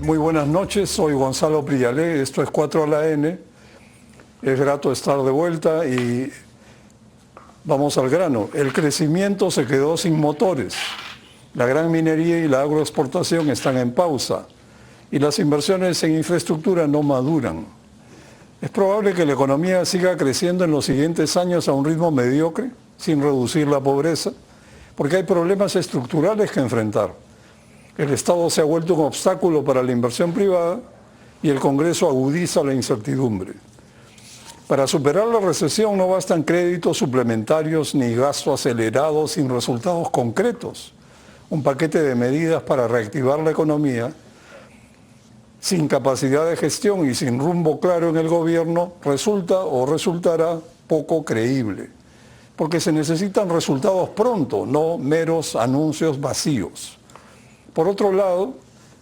Muy buenas noches, soy Gonzalo Prialé, esto es 4 a la N. Es grato estar de vuelta y vamos al grano. El crecimiento se quedó sin motores. La gran minería y la agroexportación están en pausa y las inversiones en infraestructura no maduran. Es probable que la economía siga creciendo en los siguientes años a un ritmo mediocre, sin reducir la pobreza, porque hay problemas estructurales que enfrentar. El Estado se ha vuelto un obstáculo para la inversión privada y el Congreso agudiza la incertidumbre. Para superar la recesión no bastan créditos suplementarios ni gasto acelerado sin resultados concretos. Un paquete de medidas para reactivar la economía sin capacidad de gestión y sin rumbo claro en el gobierno resulta o resultará poco creíble, porque se necesitan resultados pronto, no meros anuncios vacíos. Por otro lado,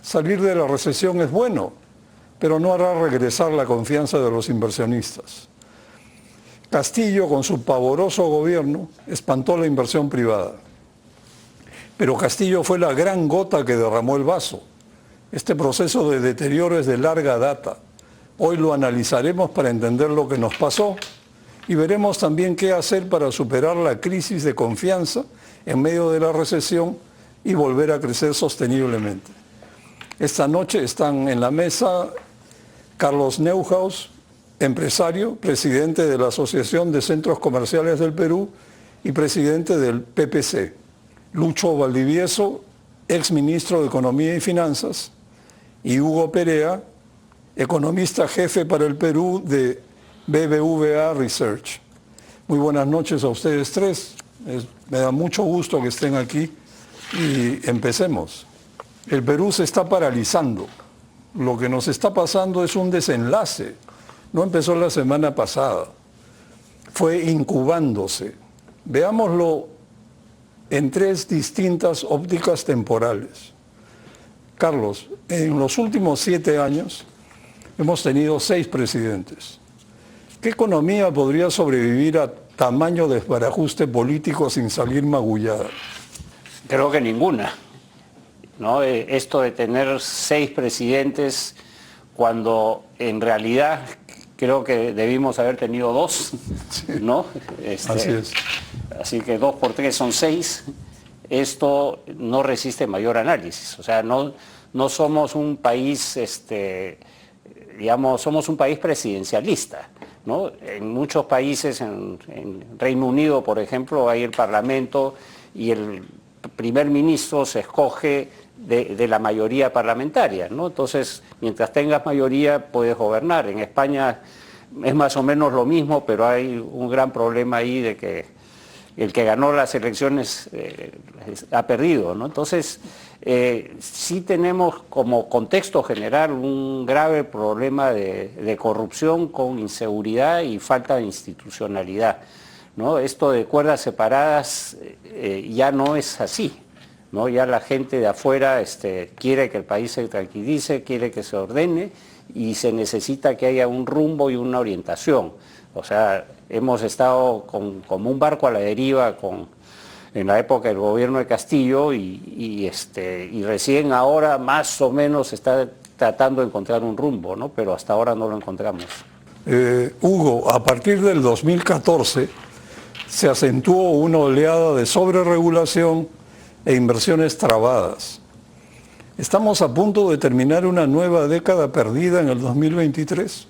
salir de la recesión es bueno, pero no hará regresar la confianza de los inversionistas. Castillo, con su pavoroso gobierno, espantó la inversión privada. Pero Castillo fue la gran gota que derramó el vaso. Este proceso de deterioro es de larga data. Hoy lo analizaremos para entender lo que nos pasó y veremos también qué hacer para superar la crisis de confianza en medio de la recesión y volver a crecer sosteniblemente. Esta noche están en la mesa Carlos Neuhaus, empresario, presidente de la Asociación de Centros Comerciales del Perú y presidente del PPC. Lucho Valdivieso, exministro de Economía y Finanzas, y Hugo Perea, economista jefe para el Perú de BBVA Research. Muy buenas noches a ustedes tres. Me da mucho gusto que estén aquí y empecemos. El Perú se está paralizando. Lo que nos está pasando es un desenlace. No empezó la semana pasada. Fue incubándose. Veámoslo en tres distintas ópticas temporales. Carlos, en los últimos 7 años hemos tenido 6 presidentes. ¿Qué economía podría sobrevivir a tamaño desbarajuste político sin salir magullada? Creo que ninguna, ¿no? Esto de tener 6 presidentes cuando en realidad creo que debimos haber tenido 2, ¿no? Así es. Así que 2 por 3 son 6. Esto no resiste mayor análisis. O sea, no somos un país, digamos, somos un país presidencialista, ¿no? En muchos países, en Reino Unido, por ejemplo, hay el Parlamento y el primer ministro se escoge de la mayoría parlamentaria, ¿no? Entonces, mientras tengas mayoría, puedes gobernar. En España es más o menos lo mismo, pero hay un gran problema ahí de que el que ganó las elecciones ha perdido, ¿no? Entonces, sí tenemos como contexto general un grave problema de corrupción con inseguridad y falta de institucionalidad, ¿no? Esto de cuerdas separadas ya no es así, ¿no? Ya la gente de afuera quiere que el país se tranquilice, quiere que se ordene y se necesita que haya un rumbo y una orientación. O sea, hemos estado como un barco a la deriva en la época del gobierno de Castillo y recién ahora más o menos se está tratando de encontrar un rumbo, ¿no? Pero hasta ahora no lo encontramos. Hugo, a partir del 2014 se acentuó una oleada de sobreregulación e inversiones trabadas. ¿Estamos a punto de terminar una nueva década perdida en el 2023?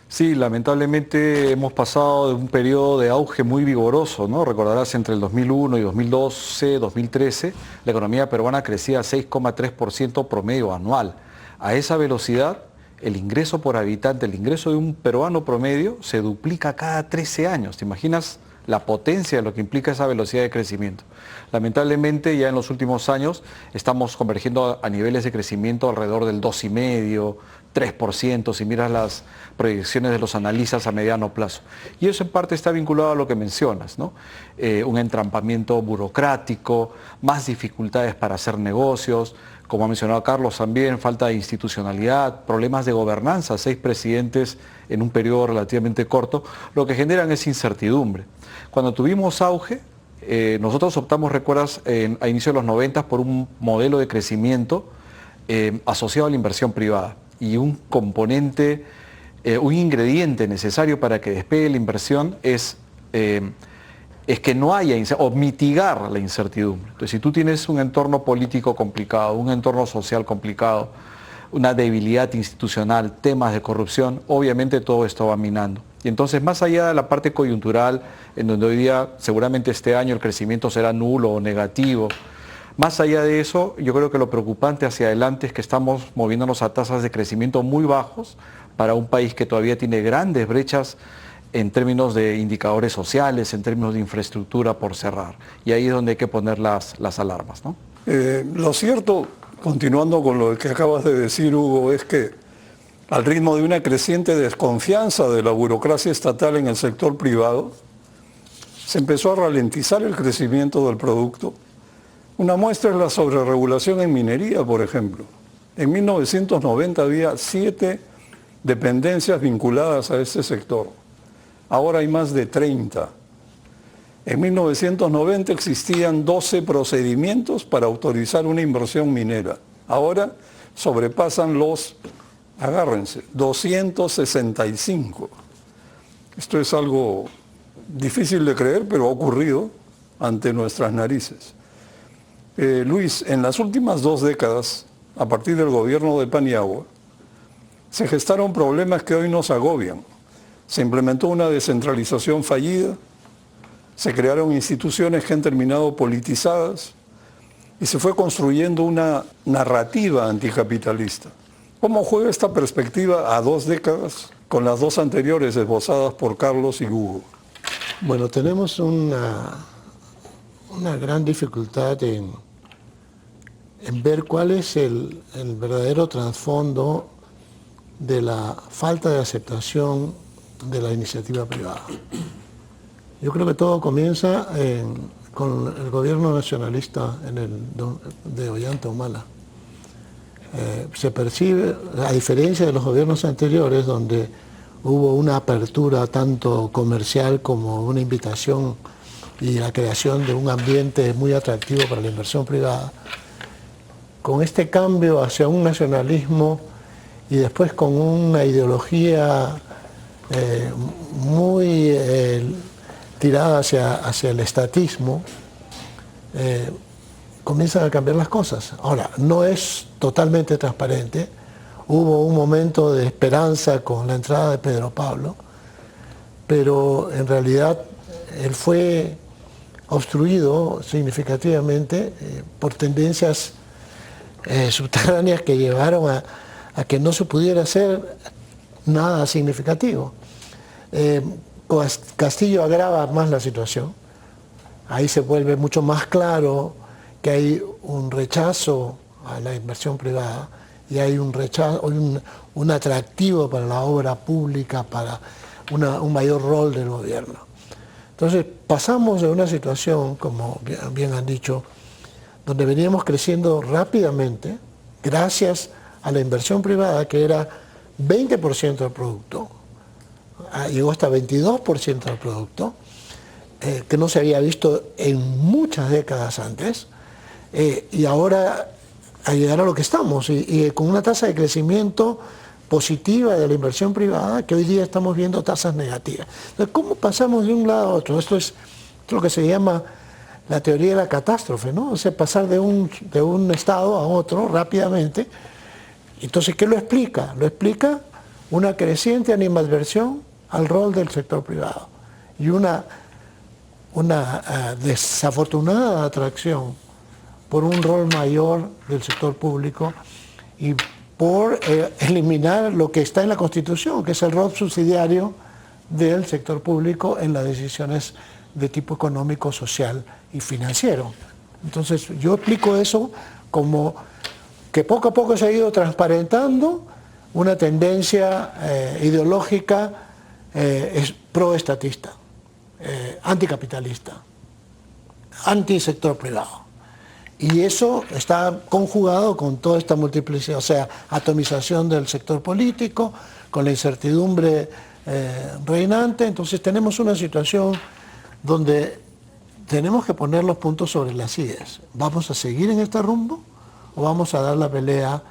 Sí, lamentablemente hemos pasado de un periodo de auge muy vigoroso, ¿no? Recordarás, entre el 2001 y 2012, 2013, la economía peruana crecía 6,3% promedio anual. A esa velocidad, el ingreso por habitante, el ingreso de un peruano promedio se duplica cada 13 años. ¿Te imaginas la potencia de lo que implica esa velocidad de crecimiento? Lamentablemente, ya en los últimos años estamos convergiendo a niveles de crecimiento alrededor del 2,5%, 3%, si miras las proyecciones de los analistas a mediano plazo. Y eso en parte está vinculado a lo que mencionas, ¿no? Un entrampamiento burocrático, más dificultades para hacer negocios, como ha mencionado Carlos también, falta de institucionalidad, problemas de gobernanza, 6 presidentes en un periodo relativamente corto, lo que generan es incertidumbre. Cuando tuvimos auge, nosotros optamos, recuerdas, a inicios de los 90 por un modelo de crecimiento asociado a la inversión privada. Y un componente, un ingrediente necesario para que despegue la inversión es que no haya, o mitigar la incertidumbre. Entonces, si tú tienes un entorno político complicado, un entorno social complicado, una debilidad institucional, temas de corrupción, obviamente todo esto va minando. Y entonces, más allá de la parte coyuntural, en donde hoy día seguramente este año el crecimiento será nulo o negativo, más allá de eso, yo creo que lo preocupante hacia adelante es que estamos moviéndonos a tasas de crecimiento muy bajos para un país que todavía tiene grandes brechas en términos de indicadores sociales, en términos de infraestructura por cerrar. Y ahí es donde hay que poner las alarmas, ¿no? Lo cierto, continuando con lo que acabas de decir, Hugo, es que al ritmo de una creciente desconfianza de la burocracia estatal en el sector privado, se empezó a ralentizar el crecimiento del producto. Una muestra es la sobreregulación en minería, por ejemplo. En 1990 había 7 dependencias vinculadas a este sector. Ahora hay más de 30. En 1990 existían 12 procedimientos para autorizar una inversión minera. Ahora sobrepasan los, agárrense, 265. Esto es algo difícil de creer, pero ha ocurrido ante nuestras narices. Luis, en las últimas 2 décadas, a partir del gobierno de Paniagua, se gestaron problemas que hoy nos agobian. Se implementó una descentralización fallida, se crearon instituciones que han terminado politizadas y se fue construyendo una narrativa anticapitalista. ¿Cómo juega esta perspectiva a 2 décadas con las 2 anteriores esbozadas por Carlos y Hugo? Bueno, tenemos una gran dificultad en ver cuál es el verdadero trasfondo de la falta de aceptación de la iniciativa privada. Yo creo que todo comienza con el gobierno nacionalista de Ollanta Humala. Se percibe, a diferencia de los gobiernos anteriores, donde hubo una apertura tanto comercial como una invitación y la creación de un ambiente muy atractivo para la inversión privada, con este cambio hacia un nacionalismo y después con una ideología muy tirada hacia el estatismo, comienzan a cambiar las cosas. Ahora, no es totalmente transparente. Hubo un momento de esperanza con la entrada de Pedro Pablo, pero en realidad él fue obstruido significativamente por tendencias subterráneas que llevaron a que no se pudiera hacer nada significativo. Castillo agrava más la situación. Ahí se vuelve mucho más claro que hay un rechazo a la inversión privada y hay un rechazo, un atractivo para la obra pública, para un mayor rol del gobierno. Entonces pasamos de una situación, como bien han dicho, donde veníamos creciendo rápidamente gracias a la inversión privada, que era 20% del producto, llegó hasta 22% del producto, que no se había visto en muchas décadas antes, y ahora a llegar a lo que estamos, y con una tasa de crecimiento positiva de la inversión privada, que hoy día estamos viendo tasas negativas. Entonces, ¿cómo pasamos de un lado a otro? Esto es lo que se llama la teoría de la catástrofe, ¿no? O sea, pasar de un estado a otro rápidamente. Entonces, ¿qué lo explica? Lo explica una creciente animadversión al rol del sector privado y una desafortunada atracción por un rol mayor del sector público y por eliminar lo que está en la Constitución, que es el rol subsidiario del sector público en las decisiones de tipo económico, social y financiero. Entonces, yo explico eso como que poco a poco se ha ido transparentando una tendencia ideológica proestatista, anticapitalista, antisector privado. Y eso está conjugado con toda esta multiplicidad, o sea, atomización del sector político, con la incertidumbre reinante. Entonces tenemos una situación donde tenemos que poner los puntos sobre las IES. ¿Vamos a seguir en este rumbo o vamos a dar la pelea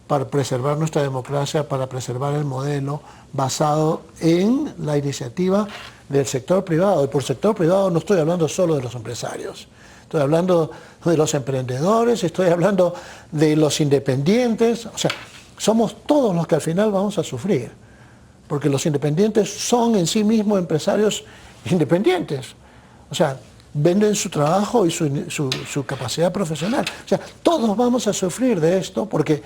para preservar nuestra democracia, para preservar el modelo basado en la iniciativa del sector privado. Y por sector privado no estoy hablando solo de los empresarios, estoy hablando de los emprendedores, estoy hablando de los independientes, o sea, somos todos los que al final vamos a sufrir, porque los independientes son en sí mismos empresarios independientes, o sea, venden su trabajo y su capacidad profesional. O sea, todos vamos a sufrir de esto porque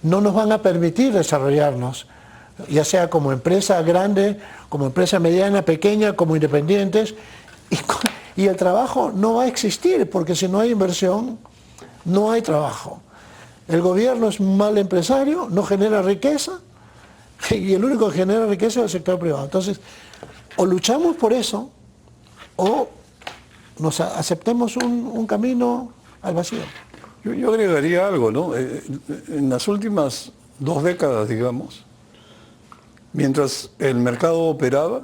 no nos van a permitir desarrollarnos, ya sea como empresa grande, como empresa mediana, pequeña, como independientes, y el trabajo no va a existir, porque si no hay inversión, no hay trabajo. El gobierno es un mal empresario, no genera riqueza, y el único que genera riqueza es el sector privado. Entonces, o luchamos por eso, o nos aceptemos un camino al vacío. Yo agregaría algo, ¿no? En las últimas 2 décadas, digamos, mientras el mercado operaba,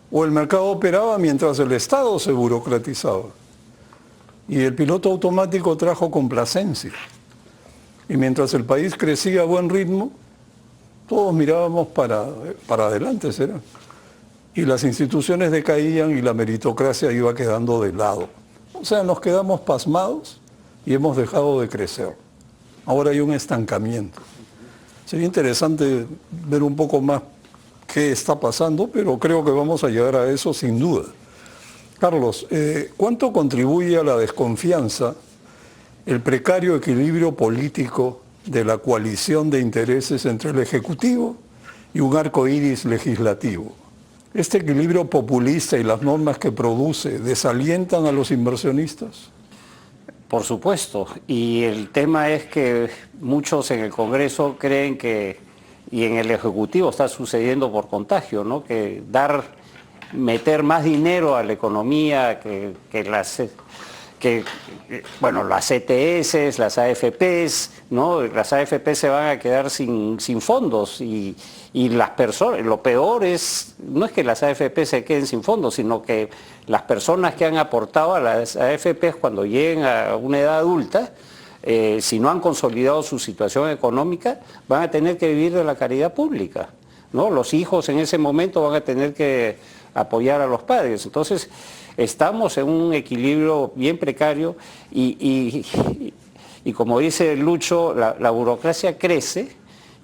o el mercado operaba mientras el Estado se burocratizaba, y el piloto automático trajo complacencia, y mientras el país crecía a buen ritmo, todos mirábamos para adelante, ¿será? Y las instituciones decaían y la meritocracia iba quedando de lado. O sea, nos quedamos pasmados y hemos dejado de crecer. Ahora hay un estancamiento. Sería interesante ver un poco más qué está pasando, pero creo que vamos a llegar a eso sin duda. Carlos, ¿cuánto contribuye a la desconfianza el precario equilibrio político de la coalición de intereses entre el Ejecutivo y un arco iris legislativo? ¿Este equilibrio populista y las normas que produce desalientan a los inversionistas? Por supuesto, y el tema es que muchos en el Congreso creen que, y en el Ejecutivo está sucediendo por contagio, ¿no? Que meter más dinero a la economía las ETS, las AFPs, ¿no? Las AFPs se van a quedar sin fondos y las personas, lo peor no es que las AFPs se queden sin fondos, sino que las personas que han aportado a las AFPs cuando lleguen a una edad adulta, si no han consolidado su situación económica, van a tener que vivir de la caridad pública, ¿no? Los hijos en ese momento van a tener que apoyar a los padres. Entonces, estamos en un equilibrio bien precario y como dice Lucho, la burocracia crece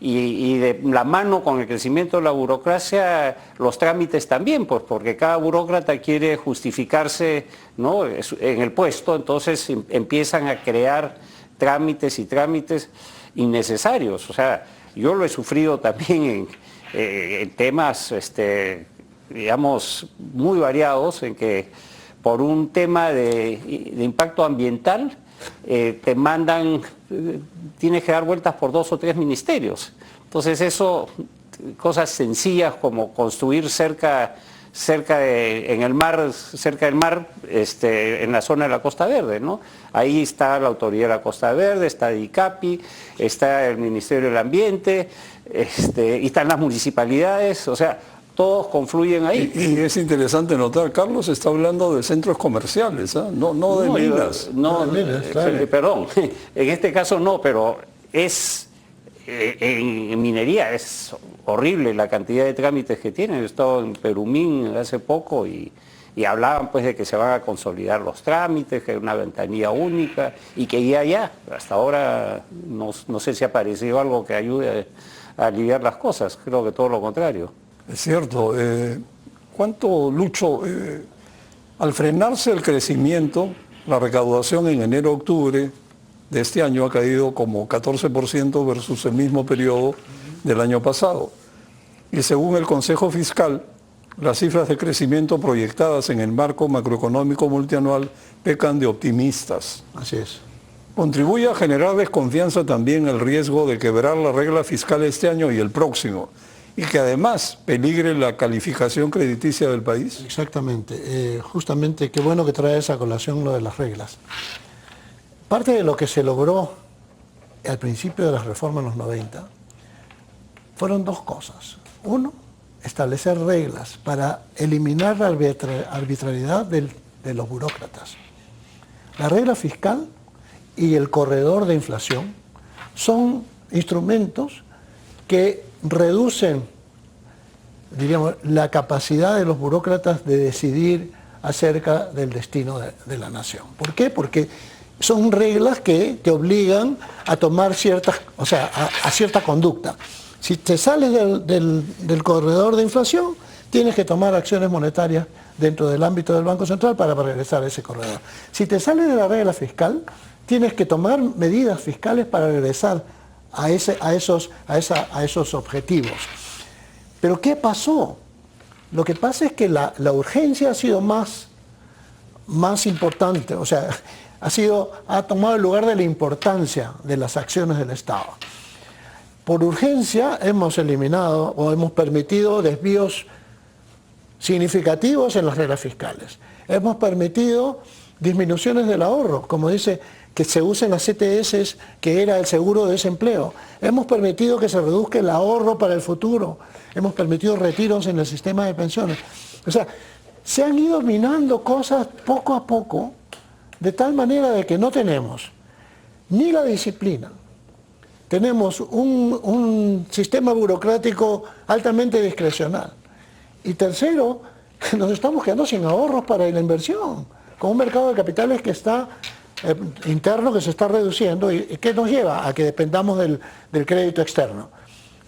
y de la mano con el crecimiento de la burocracia, los trámites también, pues porque cada burócrata quiere justificarse, ¿no? En el puesto, entonces empiezan a crear trámites y trámites innecesarios. O sea, yo lo he sufrido también en temas, digamos, muy variados, en que por un tema de impacto ambiental te mandan, tienes que dar vueltas por 2 o 3 ministerios. Entonces eso, cosas sencillas como construir cerca del mar, en la zona de la Costa Verde, ¿no? Ahí está la Autoridad de la Costa Verde, está DICAPI, está el Ministerio del Ambiente, y están las municipalidades, o sea, todos confluyen ahí. Y es interesante notar, Carlos está hablando de centros comerciales, ¿eh? no de minas. Claro. Perdón, en este caso no, pero en minería es horrible la cantidad de trámites que tienen. He estado en Perumín hace poco y hablaban pues de que se van a consolidar los trámites, que hay una ventanilla única y que ya, hasta ahora no sé si ha aparecido algo que ayude a aliviar las cosas, creo que todo lo contrario. Es cierto. ¿Cuánto, Lucho, al frenarse el crecimiento, la recaudación en enero-octubre de este año ha caído como 14% versus el mismo periodo del año pasado? Y según el Consejo Fiscal, las cifras de crecimiento proyectadas en el marco macroeconómico multianual pecan de optimistas. Así es. Contribuye a generar desconfianza también el riesgo de quebrar la regla fiscal este año y el próximo, y que además peligre la calificación crediticia del país. Exactamente. Justamente, qué bueno que trae esa colación lo de las reglas. Parte de lo que se logró al principio de las reformas en los 90 fueron 2 cosas. Uno, establecer reglas para eliminar la arbitrariedad de los burócratas. La regla fiscal y el corredor de inflación son instrumentos que reducen, diríamos, la capacidad de los burócratas de decidir acerca del destino de la nación. ¿Por qué? Porque son reglas que te obligan a tomar ciertas, o sea, a cierta conducta. Si te sales del corredor de inflación, tienes que tomar acciones monetarias dentro del ámbito del Banco Central para regresar a ese corredor. Si te sales de la regla fiscal, tienes que tomar medidas fiscales para regresar a esos objetivos. Pero ¿qué pasó? Lo que pasa es que la urgencia ha sido más importante, o sea, ha tomado el lugar de la importancia de las acciones del Estado. Por urgencia hemos eliminado o hemos permitido desvíos significativos en las reglas fiscales. Hemos permitido disminuciones del ahorro, como dice, que se usen las CTS, que era el seguro de desempleo. Hemos permitido que se reduzca el ahorro para el futuro. Hemos permitido retiros en el sistema de pensiones. O sea, se han ido minando cosas poco a poco, de tal manera de que no tenemos ni la disciplina, tenemos un sistema burocrático altamente discrecional. Y tercero, nos estamos quedando sin ahorros para la inversión, con un mercado de capitales que está interno, que se está reduciendo y que nos lleva a que dependamos del crédito externo.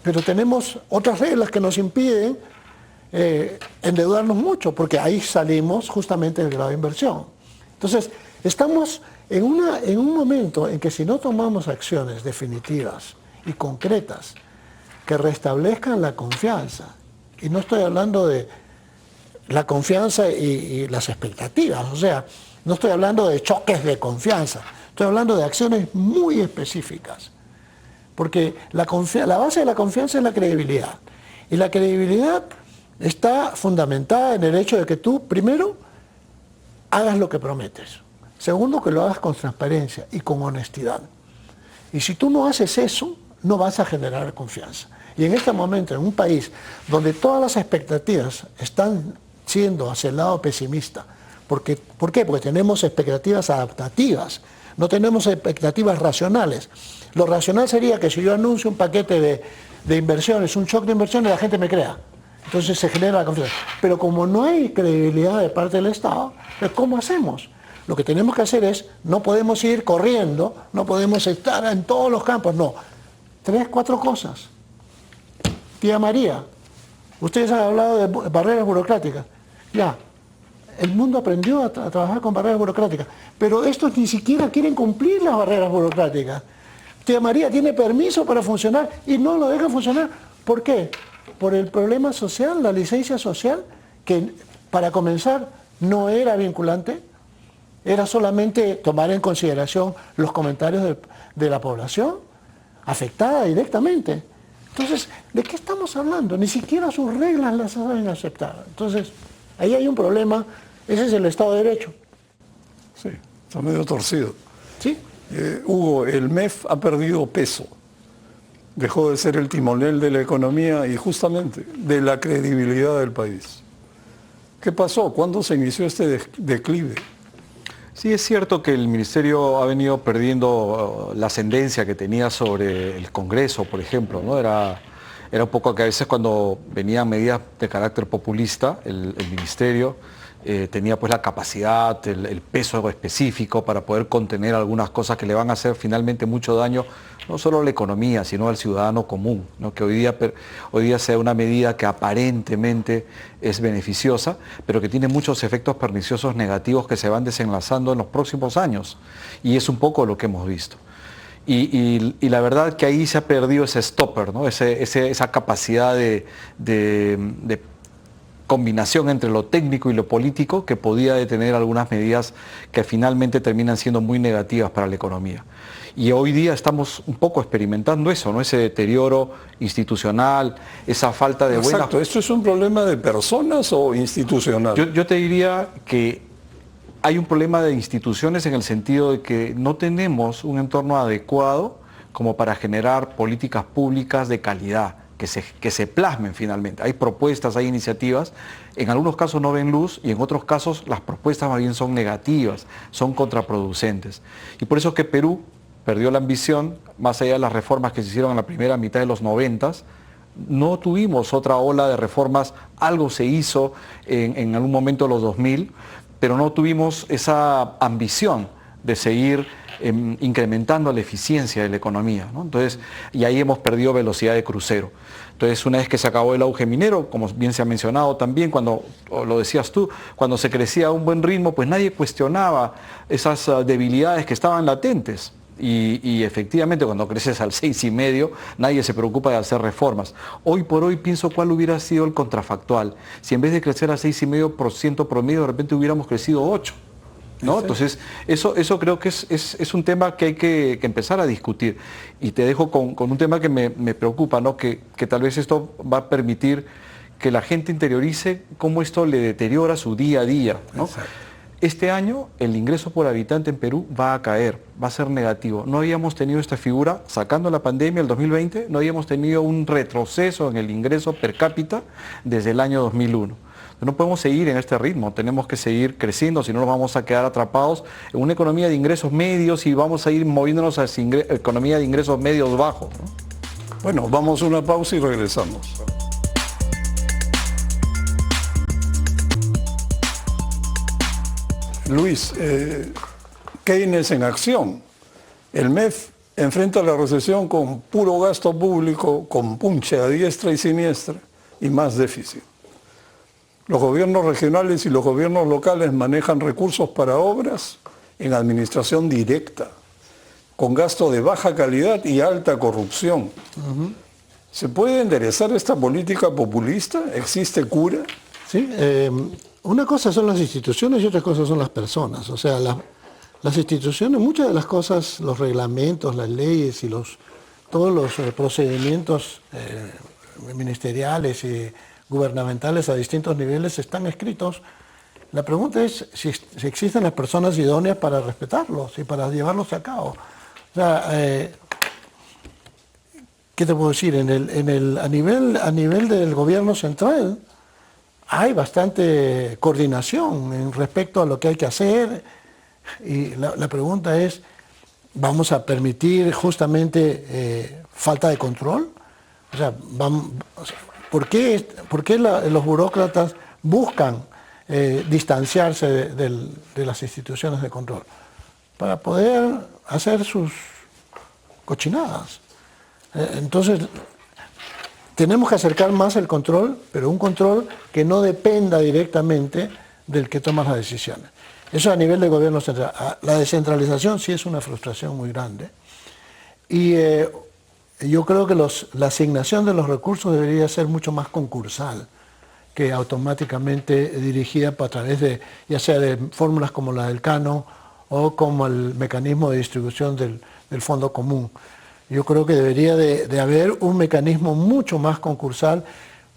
Pero tenemos otras reglas que nos impiden endeudarnos mucho, porque ahí salimos justamente del grado de inversión. Entonces, estamos en un momento en que si no tomamos acciones definitivas y concretas que restablezcan la confianza, y no estoy hablando de la confianza y las expectativas, o sea, no estoy hablando de choques de confianza, estoy hablando de acciones muy específicas. Porque la base de la confianza es la credibilidad. Y la credibilidad está fundamentada en el hecho de que tú, primero, hagas lo que prometes. Segundo, que lo hagas con transparencia y con honestidad. Y si tú no haces eso, no vas a generar confianza. Y en este momento, en un país donde todas las expectativas están siendo hacia el lado pesimista, ¿por qué? Porque tenemos expectativas adaptativas, no tenemos expectativas racionales. Lo racional sería que si yo anuncio un paquete de inversiones, un shock de inversiones, la gente me crea. Entonces se genera la confianza. Pero como no hay credibilidad de parte del Estado, pues ¿cómo hacemos? Lo que tenemos que hacer es, no podemos ir corriendo, no podemos estar en todos los campos, no. 3, 4 cosas. Tía María, ustedes han hablado de barreras burocráticas. Ya, el mundo aprendió a trabajar con barreras burocráticas, pero estos ni siquiera quieren cumplir las barreras burocráticas. Tía María tiene permiso para funcionar y no lo dejan funcionar. ¿Por qué? Por el problema social, la licencia social, que para comenzar no era vinculante, era solamente tomar en consideración los comentarios de la población afectada directamente. Entonces, ¿de qué estamos hablando? Ni siquiera sus reglas las saben aceptar. Entonces, ahí hay un problema. Ese es el Estado de Derecho. Sí, está medio torcido. ¿Sí? Hugo, el MEF ha perdido peso. Dejó de ser el timonel de la economía y justamente de la credibilidad del país. ¿Qué pasó? ¿Cuándo se inició este declive? Sí, es cierto que el Ministerio ha venido perdiendo la ascendencia que tenía sobre el Congreso, por ejemplo, ¿no? Era un poco que a veces cuando venían medidas de carácter populista, el Ministerio tenía pues la capacidad, el peso específico para poder contener algunas cosas que le van a hacer finalmente mucho daño, no solo a la economía, sino al ciudadano común, ¿no? Que hoy día sea una medida que aparentemente es beneficiosa, pero que tiene muchos efectos perniciosos negativos que se van desenlazando en los próximos años. Y es un poco lo que hemos visto. Y la verdad que ahí se ha perdido ese stopper, ¿no? Esa capacidad de combinación entre lo técnico y lo político que podía detener algunas medidas que finalmente terminan siendo muy negativas para la economía. Y hoy día estamos un poco experimentando eso, ¿no? Ese deterioro institucional, esa falta de buena... Exacto, ¿esto es un problema de personas o institucional? Yo te diría que hay un problema de instituciones en el sentido de que no tenemos un entorno adecuado como para generar políticas públicas de calidad, que se plasmen finalmente. Hay propuestas, hay iniciativas, en algunos casos no ven luz y en otros casos las propuestas más bien son negativas, son contraproducentes. Y por eso que Perú perdió la ambición, más allá de las reformas que se hicieron en la primera mitad de los 90. No tuvimos otra ola de reformas, algo se hizo en algún momento de los 2000, pero no tuvimos esa ambición de seguir incrementando la eficiencia de la economía, ¿no? Entonces, y ahí hemos perdido velocidad de crucero. Entonces, una vez que se acabó el auge minero, como bien se ha mencionado también, cuando lo decías tú, cuando se crecía a un buen ritmo, pues nadie cuestionaba esas debilidades que estaban latentes. Y efectivamente, cuando creces al 6,5, nadie se preocupa de hacer reformas. Hoy por hoy pienso cuál hubiera sido el contrafactual. Si en vez de crecer al 6,5% promedio, de repente hubiéramos crecido 8%. ¿No? Entonces, eso creo que es un tema que hay que empezar a discutir. Y te dejo con un tema que me preocupa, ¿no? Que tal vez esto va a permitir que la gente interiorice cómo esto le deteriora su día a día, ¿no? Este año el ingreso por habitante en Perú va a caer, va a ser negativo. No habíamos tenido esta figura, sacando la pandemia el 2020, no habíamos tenido un retroceso en el ingreso per cápita desde el año 2001. No podemos seguir en este ritmo, tenemos que seguir creciendo, si no nos vamos a quedar atrapados en una economía de ingresos medios y vamos a ir moviéndonos hacia economía de ingresos medios bajos, ¿no? Bueno, vamos a una pausa y regresamos. Luis, Keynes en acción. El MEF enfrenta la recesión con puro gasto público, con punche a diestra y siniestra y más déficit. Los gobiernos regionales y los gobiernos locales manejan recursos para obras en administración directa, con gasto de baja calidad y alta corrupción. ¿Se puede enderezar esta política populista? ¿Existe cura? Sí, una cosa son las instituciones y otra cosa son las personas. O sea, las instituciones, muchas de las cosas, los reglamentos, las leyes y todos los procedimientos ministeriales y gubernamentales a distintos niveles están escritos. La pregunta es si existen las personas idóneas para respetarlos y para llevarlos a cabo. O sea, ¿qué te puedo decir? A nivel del gobierno central hay bastante coordinación en respecto a lo que hay que hacer, y la pregunta es, ¿vamos a permitir justamente falta de control? O sea, ¿por qué los burócratas buscan distanciarse de las instituciones de control? Para poder hacer sus cochinadas. Entonces, tenemos que acercar más el control, pero un control que no dependa directamente del que toma las decisiones. Eso a nivel de gobierno central. La descentralización sí es una frustración muy grande. Y yo creo que la asignación de los recursos debería ser mucho más concursal que automáticamente dirigida a través de, ya sea de fórmulas como la del Cano o como el mecanismo de distribución del Fondo Común. Yo creo que debería de haber un mecanismo mucho más concursal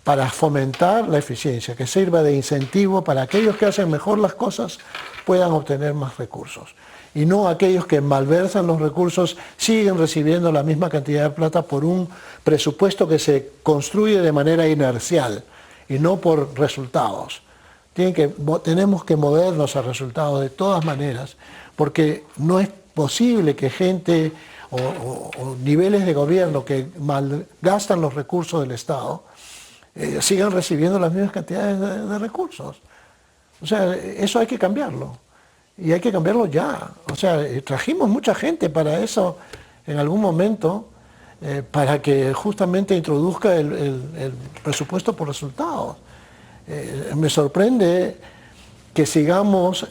para fomentar la eficiencia, que sirva de incentivo para aquellos que hacen mejor las cosas puedan obtener más recursos. Y no aquellos que malversan los recursos siguen recibiendo la misma cantidad de plata por un presupuesto que se construye de manera inercial y no por resultados. Tenemos que movernos a resultados de todas maneras, porque no es posible que gente o niveles de gobierno que malgastan los recursos del Estado sigan recibiendo las mismas cantidades de recursos. O sea, eso hay que cambiarlo. Y hay que cambiarlo ya. O sea, trajimos mucha gente para eso en algún momento, para que justamente introduzca el presupuesto por resultados. Me sorprende que sigamos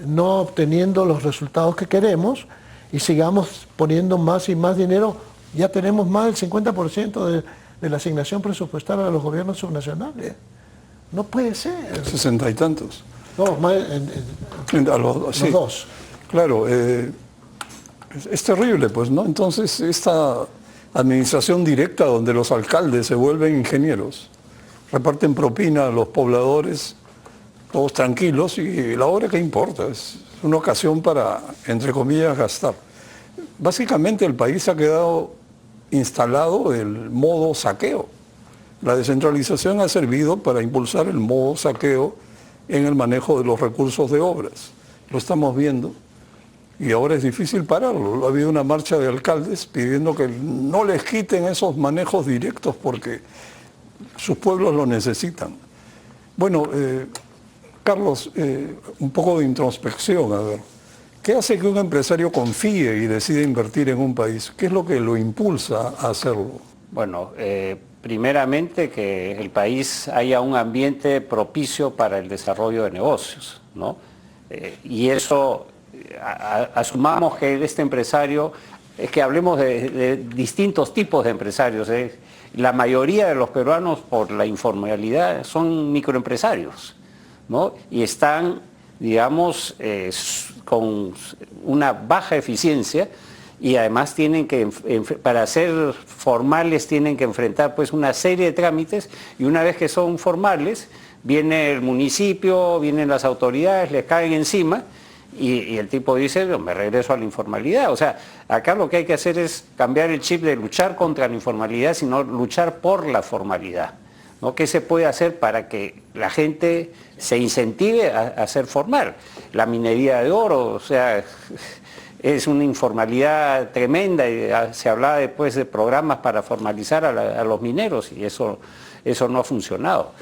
no obteniendo los resultados que queremos y sigamos poniendo más y más dinero. Ya tenemos más del 50% de la asignación presupuestaria a los gobiernos subnacionales. No puede ser. 60 y tantos. No, más los dos. Claro, es terrible, pues, ¿no? Entonces, esta administración directa donde los alcaldes se vuelven ingenieros, reparten propina a los pobladores, todos tranquilos, y la obra, ¿qué importa? Es una ocasión para, entre comillas, gastar. Básicamente el país ha quedado instalado el modo saqueo. La descentralización ha servido para impulsar el modo saqueo en el manejo de los recursos de obras. Lo estamos viendo. y ahora es difícil pararlo. Ha habido una marcha de alcaldes pidiendo que no les quiten esos manejos directos porque sus pueblos lo necesitan. Bueno, Carlos, un poco de introspección, a ver. ¿Qué hace que un empresario confíe y decida invertir en un país? ¿Qué es lo que lo impulsa a hacerlo? Bueno, primeramente que el país haya un ambiente propicio para el desarrollo de negocios, ¿no? Y eso, asumamos que este empresario, es que hablemos de distintos tipos de empresarios. La mayoría de los peruanos, por la informalidad, son microempresarios, ¿no? Y están, digamos, con una baja eficiencia y además tienen que, para ser formales, tienen que enfrentar pues una serie de trámites, y una vez que son formales, viene el municipio, vienen las autoridades, les caen encima y el tipo dice, me regreso a la informalidad. O sea, acá lo que hay que hacer es cambiar el chip de luchar contra la informalidad, sino luchar por la formalidad, ¿no? ¿Qué se puede hacer para que la gente se incentive a ser formal? La minería de oro, o sea, es una informalidad tremenda, y se hablaba después de programas para formalizar a los mineros y eso no ha funcionado.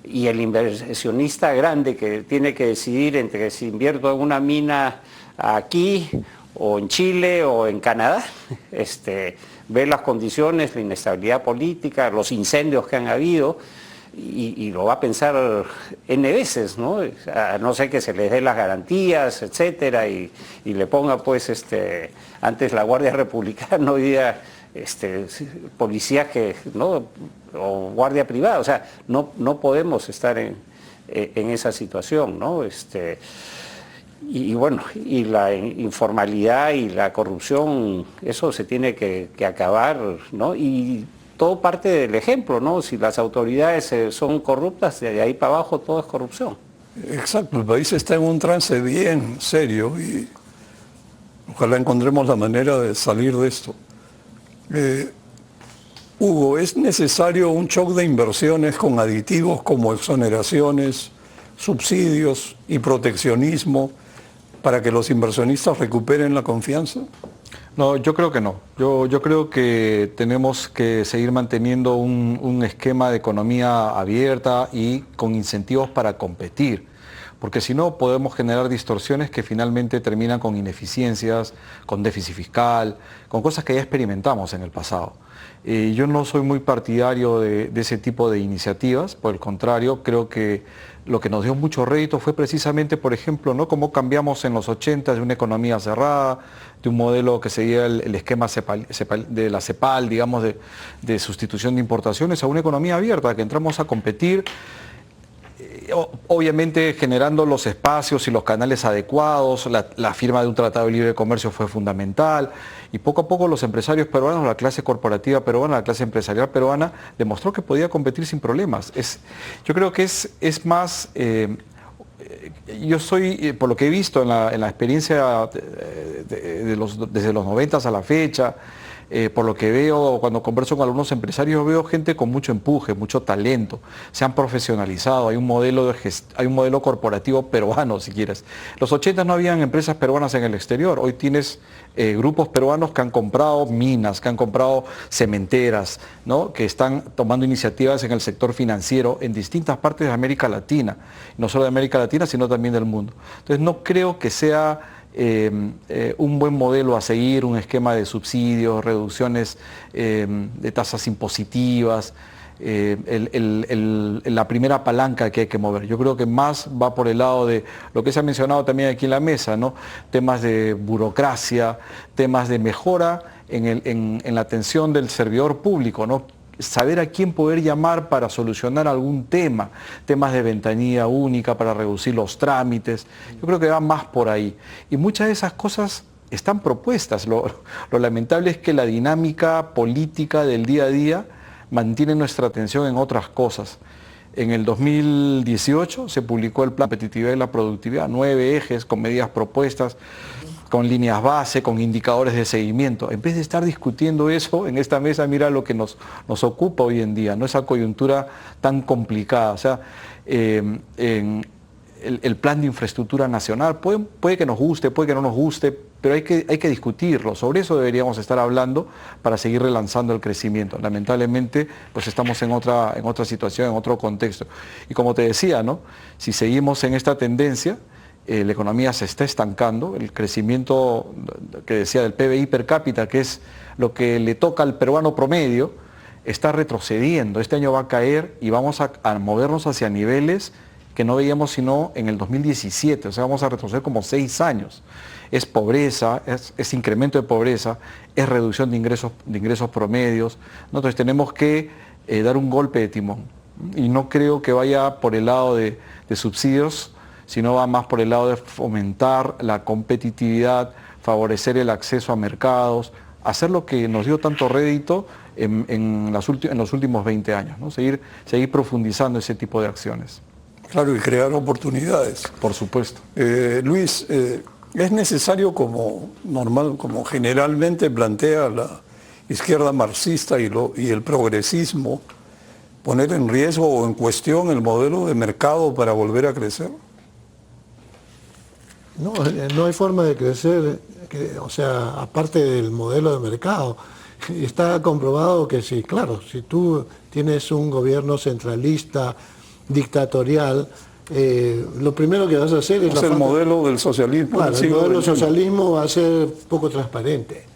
Y el inversionista grande que tiene que decidir entre si invierto en una mina aquí o en Chile o en Canadá, ve las condiciones, la inestabilidad política, los incendios que han habido, y lo va a pensar N veces, ¿no? A no ser que se les dé las garantías, etcétera, y le ponga pues antes la Guardia Republicana, hoy día policías que, ¿no? O guardia privada. O sea, no podemos estar en esa situación, ¿no? Y bueno, y la informalidad y la corrupción, eso se tiene que acabar, ¿no? Y todo parte del ejemplo, ¿no? Si las autoridades son corruptas, de ahí para abajo todo es corrupción. Exacto, el país está en un trance bien serio y ojalá encontremos la manera de salir de esto. Hugo, ¿es necesario un shock de inversiones con aditivos como exoneraciones, subsidios y proteccionismo para que los inversionistas recuperen la confianza? No, yo creo que no. Yo creo que tenemos que seguir manteniendo un esquema de economía abierta y con incentivos para competir, porque si no podemos generar distorsiones que finalmente terminan con ineficiencias, con déficit fiscal, con cosas que ya experimentamos en el pasado. Yo no soy muy partidario de ese tipo de iniciativas, por el contrario, creo que lo que nos dio mucho rédito fue precisamente, por ejemplo, ¿no? Cómo cambiamos en los 80 de una economía cerrada, de un modelo que seguía el esquema de la CEPAL, digamos, de sustitución de importaciones, a una economía abierta, que entramos a competir, obviamente generando los espacios y los canales adecuados. La firma de un tratado de libre comercio fue fundamental, y poco a poco los empresarios peruanos, la clase corporativa peruana, la clase empresarial peruana, demostró que podía competir sin problemas. Yo creo que es más, yo soy, por lo que he visto en la experiencia desde los 90 a la fecha, por lo que veo cuando converso con algunos empresarios, veo gente con mucho empuje, mucho talento, se han profesionalizado, hay un modelo corporativo peruano, si quieres. Los 80 no habían empresas peruanas en el exterior, hoy tienes grupos peruanos que han comprado minas, que han comprado cementeras, ¿no? Que están tomando iniciativas en el sector financiero en distintas partes de América Latina, no solo de América Latina, sino también del mundo. Entonces no creo que sea un buen modelo a seguir, un esquema de subsidios, reducciones de tasas impositivas, la primera palanca que hay que mover. Yo creo que más va por el lado de lo que se ha mencionado también aquí en la mesa, ¿no? Temas de burocracia, temas de mejora en la atención del servidor público, ¿no? Saber a quién poder llamar para solucionar algún tema, temas de ventanilla única para reducir los trámites. Yo creo que va más por ahí. Y muchas de esas cosas están propuestas. Lo lamentable es que la dinámica política del día a día mantiene nuestra atención en otras cosas. En el 2018 se publicó el Plan de Competitividad y la Productividad, 9 ejes con medidas propuestas, con líneas base, con indicadores de seguimiento. En vez de estar discutiendo eso en esta mesa, mira lo que nos ocupa hoy en día, ¿no? Esa coyuntura tan complicada. O sea, el plan de infraestructura nacional puede que nos guste, puede que no nos guste, pero hay que discutirlo. Sobre eso deberíamos estar hablando para seguir relanzando el crecimiento. Lamentablemente, pues estamos en otra situación, en otro contexto. Y como te decía, ¿no? Si seguimos en esta tendencia, la economía se está estancando, el crecimiento que decía del PBI per cápita, que es lo que le toca al peruano promedio, está retrocediendo. Este año va a caer y vamos a movernos hacia niveles que no veíamos sino en el 2017, o sea, vamos a retroceder como 6 años. Es pobreza, es incremento de pobreza, es reducción de ingresos promedios. Nosotros tenemos que dar un golpe de timón. Y no creo que vaya por el lado de subsidios, sino va más por el lado de fomentar la competitividad, favorecer el acceso a mercados, hacer lo que nos dio tanto rédito en los últimos 20 años, ¿no? Seguir profundizando ese tipo de acciones. Claro, y crear oportunidades. Por supuesto. Luis, es necesario, como generalmente plantea la izquierda marxista y el progresismo, poner en riesgo o en cuestión el modelo de mercado para volver a crecer. No hay forma de crecer, o sea, aparte del modelo de mercado. Está comprobado que sí, claro, si tú tienes un gobierno centralista, dictatorial, lo primero que vas a hacer es... el modelo del socialismo. Claro, el modelo del socialismo va a ser poco transparente.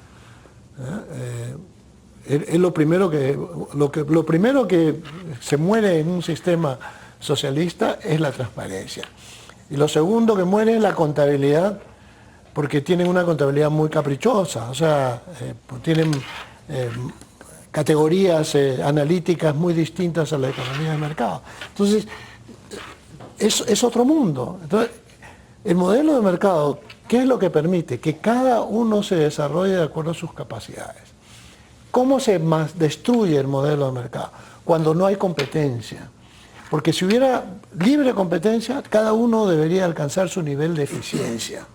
Es lo primero que se muere en un sistema socialista es la transparencia. Y lo segundo que muere es la contabilidad, porque tienen una contabilidad muy caprichosa, o sea, tienen categorías analíticas muy distintas a la economía de mercado. Entonces, es otro mundo. Entonces, el modelo de mercado, ¿qué es lo que permite? Que cada uno se desarrolle de acuerdo a sus capacidades. ¿Cómo se destruye el modelo de mercado? Cuando no hay competencia. Porque si hubiera libre competencia, cada uno debería alcanzar su nivel de eficiencia.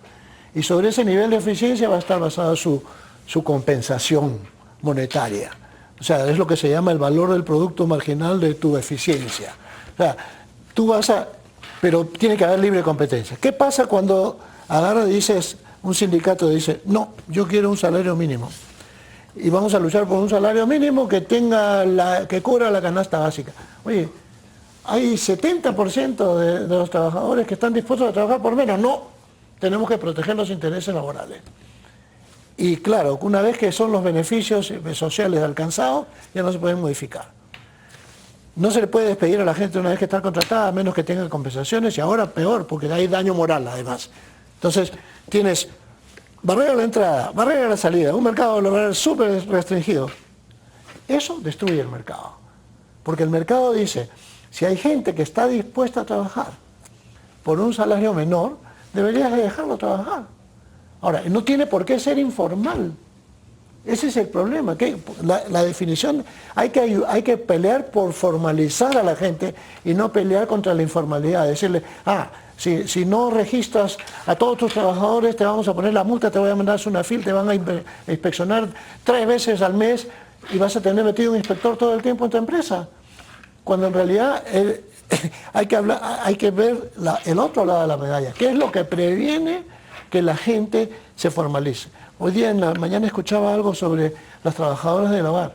Y sobre ese nivel de eficiencia va a estar basada su compensación monetaria. O sea, es lo que se llama el valor del producto marginal de tu eficiencia. O sea, pero tiene que haber libre competencia. ¿Qué pasa cuando agarra y dices, un sindicato dice, no, yo quiero un salario mínimo? Y vamos a luchar por un salario mínimo que cubra la canasta básica. Oye, hay 70% de los trabajadores que están dispuestos a trabajar por menos. No, tenemos que proteger los intereses laborales. Y claro, una vez que son los beneficios sociales alcanzados, ya no se pueden modificar. No se le puede despedir a la gente una vez que está contratada, a menos que tenga compensaciones, y ahora peor, porque hay daño moral además. Entonces, tienes barrera a la entrada, barrera a la salida, un mercado laboral súper restringido. Eso destruye el mercado. Porque el mercado dice, si hay gente que está dispuesta a trabajar por un salario menor, deberías dejarlo trabajar. Ahora, no tiene por qué ser informal. Ese es el problema. Que la definición, hay que pelear por formalizar a la gente y no pelear contra la informalidad. Decirle, si no registras a todos tus trabajadores, te vamos a poner la multa, te voy a mandar una fil, te van a inspeccionar 3 veces al mes y vas a tener metido un inspector todo el tiempo en tu empresa. Cuando en realidad hay que ver el otro lado de la medalla. ¿Qué es lo que previene que la gente se formalice? Hoy día en la mañana escuchaba algo sobre las trabajadoras del hogar.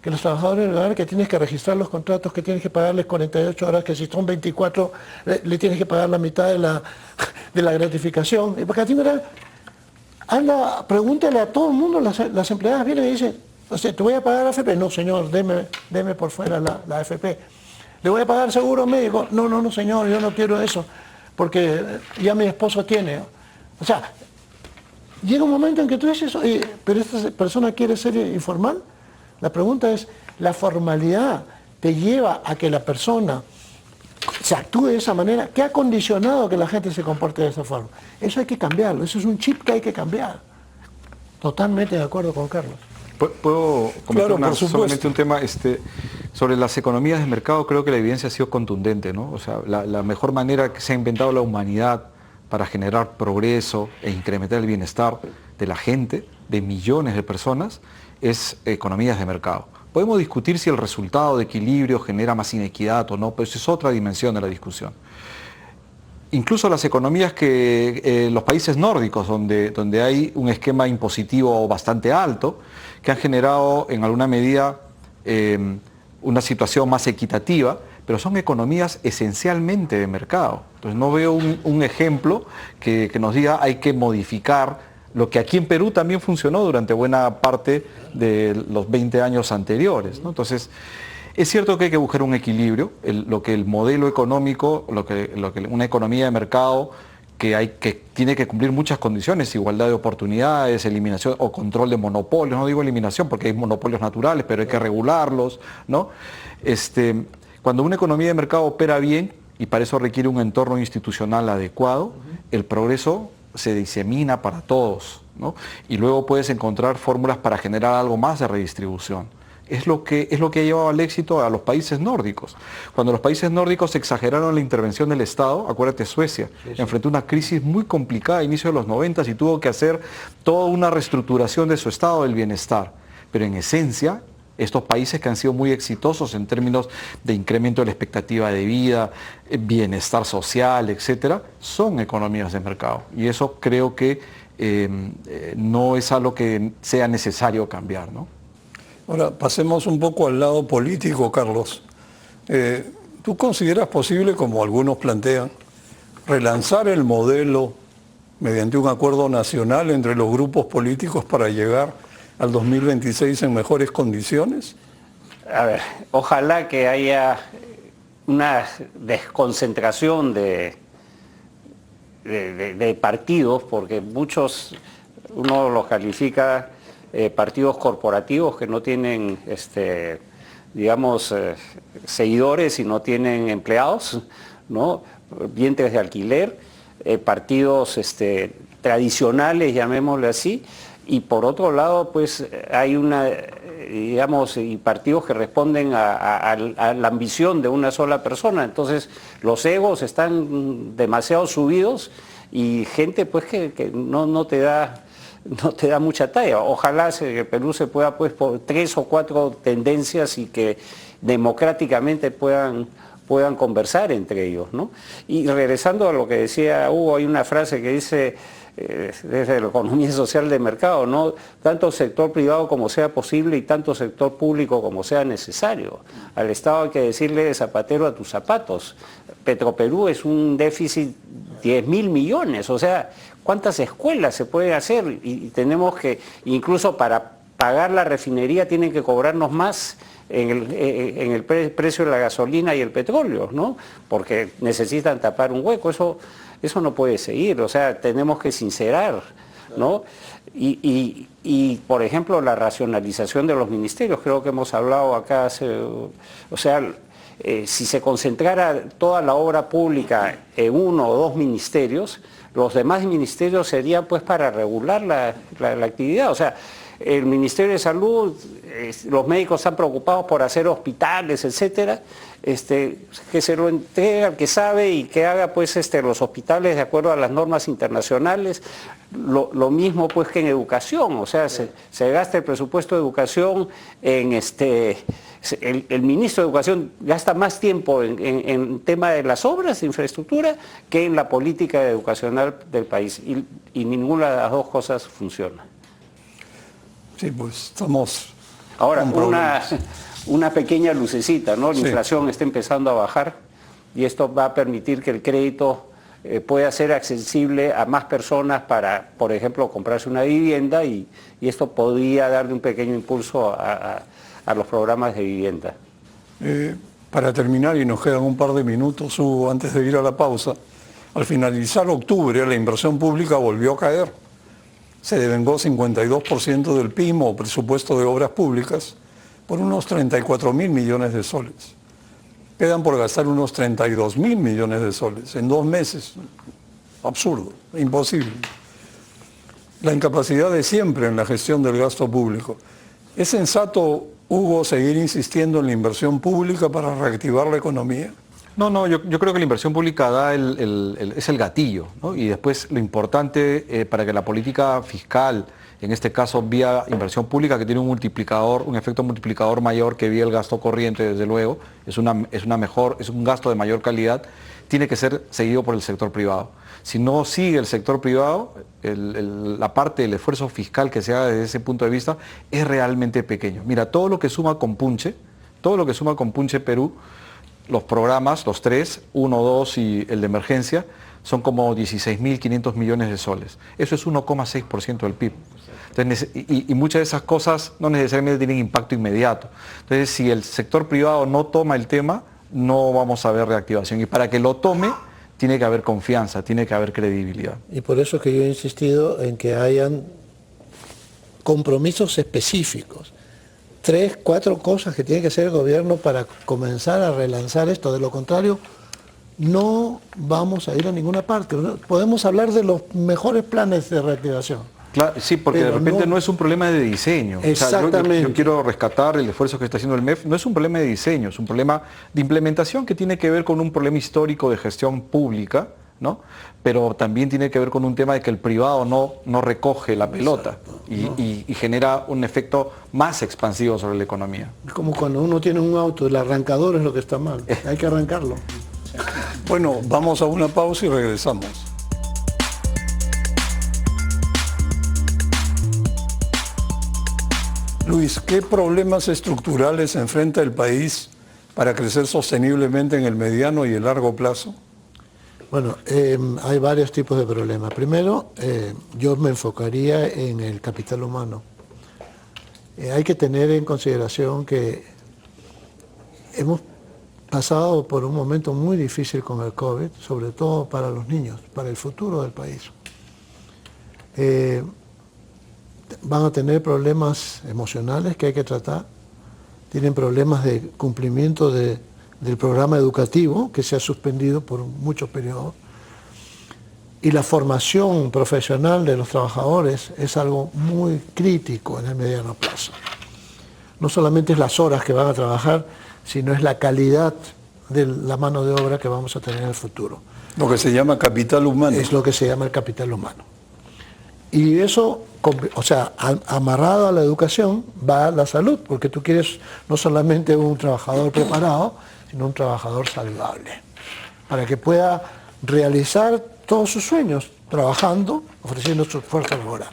Que los trabajadores del hogar, que tienes que registrar los contratos, que tienes que pagarles 48 horas, que si son 24 le tienes que pagar la mitad de la gratificación. Y porque a ti, mira, pregúntale a todo el mundo, las empleadas vienen y dicen, o sea, ¿te voy a pagar la AFP? No, señor, deme por fuera la AFP. ¿Le voy a pagar seguro médico? No, señor, yo no quiero eso, porque ya mi esposo tiene. O sea, llega un momento en que tú dices, oye, pero esta persona quiere ser informal. La pregunta es, ¿la formalidad te lleva a que la persona se actúe de esa manera? ¿Qué ha condicionado que la gente se comporte de esa forma? Eso hay que cambiarlo, eso es un chip que hay que cambiar. Totalmente de acuerdo con Carlos. ¿Puedo comentar Claro, solamente un tema sobre las economías de mercado? Creo que la evidencia ha sido contundente, ¿no? O sea, la mejor manera que se ha inventado la humanidad para generar progreso e incrementar el bienestar de la gente, de millones de personas, es economías de mercado. Podemos discutir si el resultado de equilibrio genera más inequidad o no, pero eso es otra dimensión de la discusión. incluso las economías que los países nórdicos, donde hay un esquema impositivo bastante alto, que han generado en alguna medida una situación más equitativa, pero son economías esencialmente de mercado. Entonces no veo un ejemplo que nos diga hay que modificar lo que aquí en Perú también funcionó durante buena parte de los 20 años anteriores, ¿no? Entonces, es cierto que hay que buscar un equilibrio, lo que el modelo económico, lo que una economía de mercado que tiene que cumplir muchas condiciones, igualdad de oportunidades, eliminación o control de monopolios, no digo eliminación porque hay monopolios naturales, pero hay que regularlos, ¿no? Cuando una economía de mercado opera bien, y para eso requiere un entorno institucional adecuado, el progreso se disemina para todos, ¿no? Y luego puedes encontrar fórmulas para generar algo más de redistribución. Es lo que ha llevado al éxito a los países nórdicos. Cuando los países nórdicos exageraron la intervención del Estado, acuérdate Suecia, enfrentó una crisis muy complicada a inicios de los 90 y tuvo que hacer toda una reestructuración de su estado del bienestar. Pero en esencia, estos países que han sido muy exitosos en términos de incremento de la expectativa de vida, bienestar social, etcétera, son economías de mercado. Y eso creo que no es algo que sea necesario cambiar, ¿no? Ahora, pasemos un poco al lado político, Carlos. ¿Tú consideras posible, como algunos plantean, relanzar el modelo mediante un acuerdo nacional entre los grupos políticos para llegar al 2026 en mejores condiciones? A ver, ojalá que haya una desconcentración de partidos, porque muchos, uno los califica partidos corporativos que no tienen, digamos, seguidores y no tienen empleados, ¿no? Vientres de alquiler, partidos tradicionales, llamémosle así, y por otro lado, pues hay digamos, y partidos que responden a la ambición de una sola persona. Entonces, los egos están demasiado subidos y gente, pues, que no te da mucha talla. Ojalá que Perú se pueda, pues, por 3 o 4 tendencias y que democráticamente puedan conversar entre ellos, ¿no? Y regresando a lo que decía Hugo, hay una frase que dice, desde la economía social de mercado, ¿no? Tanto sector privado como sea posible y tanto sector público como sea necesario. Al Estado hay que decirle zapatero a tus zapatos. Petroperú es un déficit 10.000 millones, o sea, ¿cuántas escuelas se pueden hacer? Y tenemos que, incluso para pagar la refinería, tienen que cobrarnos más en el precio de la gasolina y el petróleo, ¿no? Porque necesitan tapar un hueco. Eso no puede seguir, o sea, tenemos que sincerar, ¿no? Y por ejemplo, la racionalización de los ministerios, creo que hemos hablado acá o sea, si se concentrara toda la obra pública en 1 o 2 ministerios, los demás ministerios serían, pues, para regular la actividad. O sea, el Ministerio de Salud, los médicos están preocupados por hacer hospitales, etcétera, que se lo entregue al que sabe y que haga, pues, los hospitales de acuerdo a las normas internacionales. Lo mismo, pues, que en educación, o sea, se gasta el presupuesto de educación en el ministro de Educación gasta más tiempo en tema de las obras de infraestructura que en la política educacional del país, y ninguna de las dos cosas funciona. Sí, pues estamos... Ahora, una pequeña lucecita, ¿no? La inflación está empezando a bajar y esto va a permitir que el crédito pueda ser accesible a más personas para, por ejemplo, comprarse una vivienda, y esto podría darle un pequeño impulso a los programas de vivienda. Para terminar, y nos quedan un par de minutos, Hugo, antes de ir a la pausa, al finalizar octubre la inversión pública volvió a caer. Se devengó 52% del PIB o presupuesto de obras públicas por unos 34.000 millones de soles. Quedan por gastar unos 32.000 millones de soles en 2 meses. Absurdo, imposible. La incapacidad de siempre en la gestión del gasto público. ¿Es sensato, Hugo, seguir insistiendo en la inversión pública para reactivar la economía? No, yo creo que la inversión pública es el gatillo, ¿no? Y después lo importante para que la política fiscal, en este caso vía inversión pública, que tiene un efecto multiplicador mayor que vía el gasto corriente, desde luego, es un gasto de mayor calidad, tiene que ser seguido por el sector privado. Si no sigue el sector privado, la parte del esfuerzo fiscal que se haga desde ese punto de vista es realmente pequeño. Mira, todo lo que suma Compunche Perú, los programas, los 3, 1, 2 y el de emergencia, son como 16.500 millones de soles. Eso es 1,6% del PIB. Entonces, y muchas de esas cosas no necesariamente tienen impacto inmediato. Entonces, si el sector privado no toma el tema, no vamos a ver reactivación. Y para que lo tome, tiene que haber confianza, tiene que haber credibilidad. Y por eso es que yo he insistido en que hayan compromisos específicos. 3, 4 cosas que tiene que hacer el gobierno para comenzar a relanzar esto. De lo contrario, no vamos a ir a ninguna parte. Podemos hablar de los mejores planes de reactivación. Claro, sí, porque pero de repente no es un problema de diseño. Exactamente. O sea, yo quiero rescatar el esfuerzo que está haciendo el MEF. No es un problema de diseño, es un problema de implementación que tiene que ver con un problema histórico de gestión pública, ¿no? Pero también tiene que ver con un tema de que el privado no recoge la pelota y genera un efecto más expansivo sobre la economía. Es como cuando uno tiene un auto, el arrancador es lo que está mal. Hay que arrancarlo. Bueno, vamos a una pausa y regresamos. Luis, ¿qué problemas estructurales enfrenta el país para crecer sosteniblemente en el mediano y el largo plazo? Bueno, hay varios tipos de problemas. Primero, yo me enfocaría en el capital humano. Hay que tener en consideración que hemos pasado por un momento muy difícil con el COVID, sobre todo para los niños, para el futuro del país. Van a tener problemas emocionales que hay que tratar, tienen problemas de cumplimiento del programa educativo que se ha suspendido por muchos periodos, y la formación profesional de los trabajadores es algo muy crítico en el mediano plazo. No solamente es las horas que van a trabajar, sino es la calidad de la mano de obra que vamos a tener en el futuro. Lo que se llama capital humano. Es lo que se llama el capital humano. Y eso, o sea, amarrado a la educación va la salud, porque tú quieres no solamente un trabajador preparado, sino un trabajador saludable, para que pueda realizar todos sus sueños, trabajando, ofreciendo su esfuerzo laboral.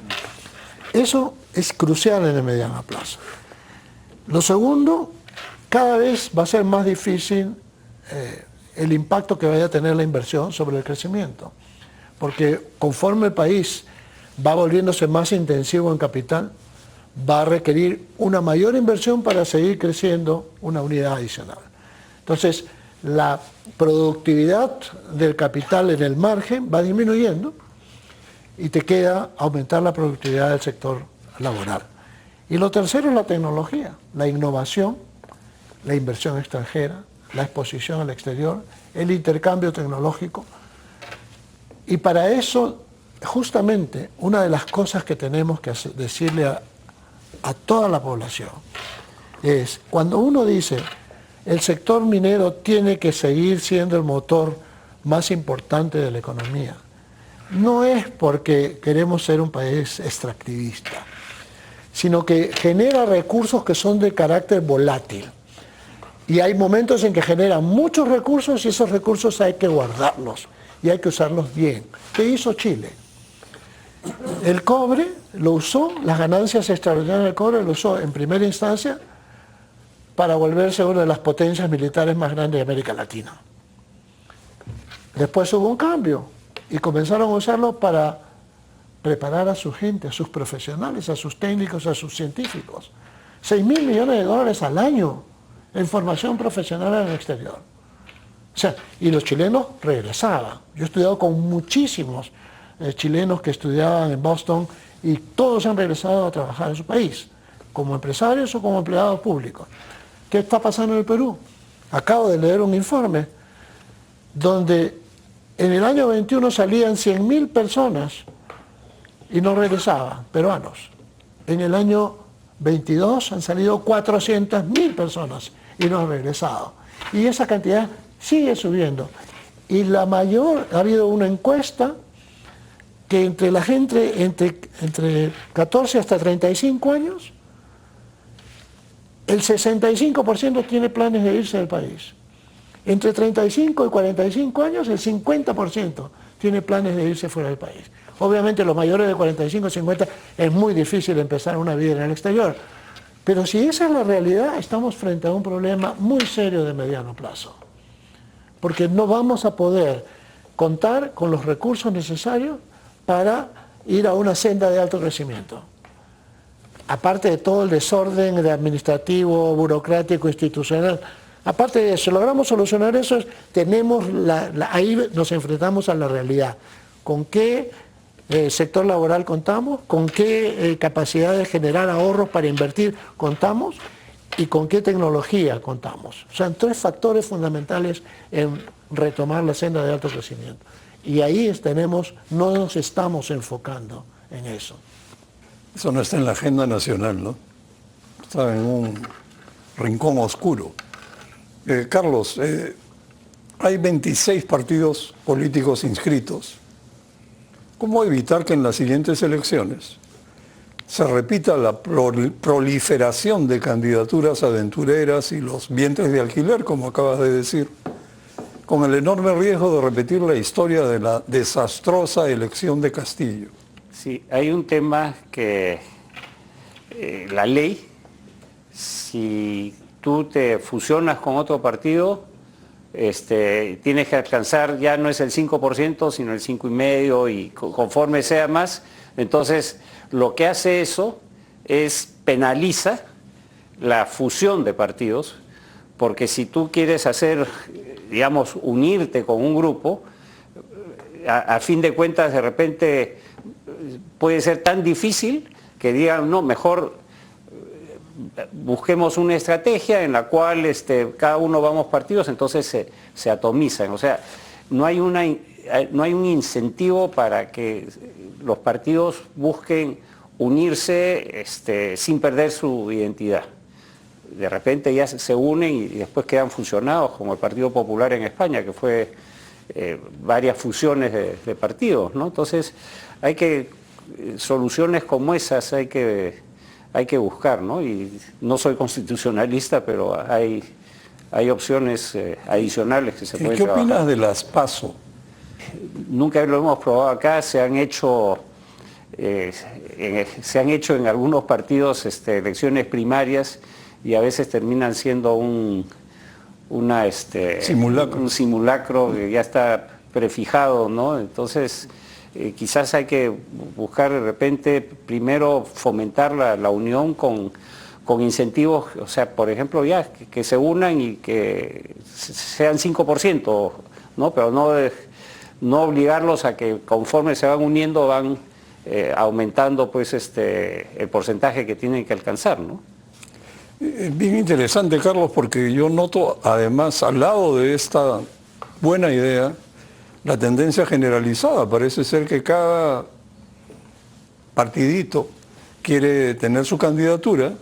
Eso es crucial en el mediano plazo. Lo segundo, cada vez va a ser más difícil el impacto que vaya a tener la inversión sobre el crecimiento, porque conforme el país va volviéndose más intensivo en capital, va a requerir una mayor inversión para seguir creciendo una unidad adicional. Entonces, la productividad del capital en el margen va disminuyendo y te queda aumentar la productividad del sector laboral. Y lo tercero es la tecnología, la innovación, la inversión extranjera, la exposición al exterior, el intercambio tecnológico. Y para eso, justamente, una de las cosas que tenemos que decirle a toda la población es, cuando uno dice, el sector minero tiene que seguir siendo el motor más importante de la economía, no es porque queremos ser un país extractivista, sino que genera recursos que son de carácter volátil. Y hay momentos en que generan muchos recursos y esos recursos hay que guardarlos y hay que usarlos bien. ¿Qué hizo Chile? El cobre lo usó, las ganancias extraordinarias del cobre lo usó en primera instancia para volverse una de las potencias militares más grandes de América Latina. Después hubo un cambio y comenzaron a usarlo para preparar a su gente, a sus profesionales, a sus técnicos, a sus científicos. 6.000 millones de dólares al año en formación profesional en el exterior. O sea, y los chilenos regresaban. Yo he estudiado con muchísimos chilenos que estudiaban en Boston y todos han regresado a trabajar en su país, como empresarios o como empleados públicos. ¿Qué está pasando en el Perú? Acabo de leer un informe donde en el año 21 salían 100.000 personas y no regresaban, peruanos. En el año 22 han salido 400.000 personas y no han regresado. Y esa cantidad sigue subiendo. Y la mayor, ha habido una encuesta que entre la gente entre 14 hasta 35 años, el 65% tiene planes de irse del país. Entre 35 y 45 años, el 50% tiene planes de irse fuera del país. Obviamente los mayores de 45 y 50 es muy difícil empezar una vida en el exterior. Pero si esa es la realidad, estamos frente a un problema muy serio de mediano plazo. Porque no vamos a poder contar con los recursos necesarios para ir a una senda de alto crecimiento. Aparte de todo el desorden administrativo, burocrático, institucional, aparte de eso, logramos solucionar eso, ahí nos enfrentamos a la realidad. ¿Con qué sector laboral contamos? ¿Con qué capacidad de generar ahorros para invertir contamos? ¿Y con qué tecnología contamos? O sea, 3 factores fundamentales en retomar la senda de alto crecimiento. Y ahí no nos estamos enfocando en eso. Eso no está en la agenda nacional, ¿no? Está en un rincón oscuro. Carlos, hay 26 partidos políticos inscritos. ¿Cómo evitar que en las siguientes elecciones se repita la proliferación de candidaturas aventureras y los vientres de alquiler, como acabas de decir, con el enorme riesgo de repetir la historia de la desastrosa elección de Castillo? Sí, hay un tema que la ley, si tú te fusionas con otro partido, tienes que alcanzar, ya no es el 5%, sino el 5,5%, y conforme sea más, entonces lo que hace eso es penaliza la fusión de partidos, porque si tú quieres hacer, digamos, unirte con un grupo, a fin de cuentas de repente puede ser tan difícil que digan, no, mejor busquemos una estrategia en la cual cada uno vamos partidos, entonces se atomizan. O sea, no hay un incentivo para que los partidos busquen unirse sin perder su identidad. De repente ya se unen y después quedan fusionados, como el Partido Popular en España, que fue varias fusiones de partidos, ¿no? Entonces, soluciones como esas hay que buscar, ¿no? Y no soy constitucionalista, pero hay opciones adicionales que se pueden trabajar. ¿Qué opinas de las PASO? Nunca lo hemos probado acá, se han hecho en algunos partidos elecciones primarias y a veces terminan siendo un simulacro que ya está prefijado, ¿no? Entonces, quizás hay que buscar de repente primero fomentar la unión con incentivos, o sea, por ejemplo, ya que se unan y que sean 5%, ¿no? Pero no obligarlos a que conforme se van uniendo van aumentando pues el porcentaje que tienen que alcanzar, ¿no? Es bien interesante, Carlos, porque yo noto además al lado de esta buena idea la tendencia generalizada. Parece ser que cada partidito quiere tener su candidatura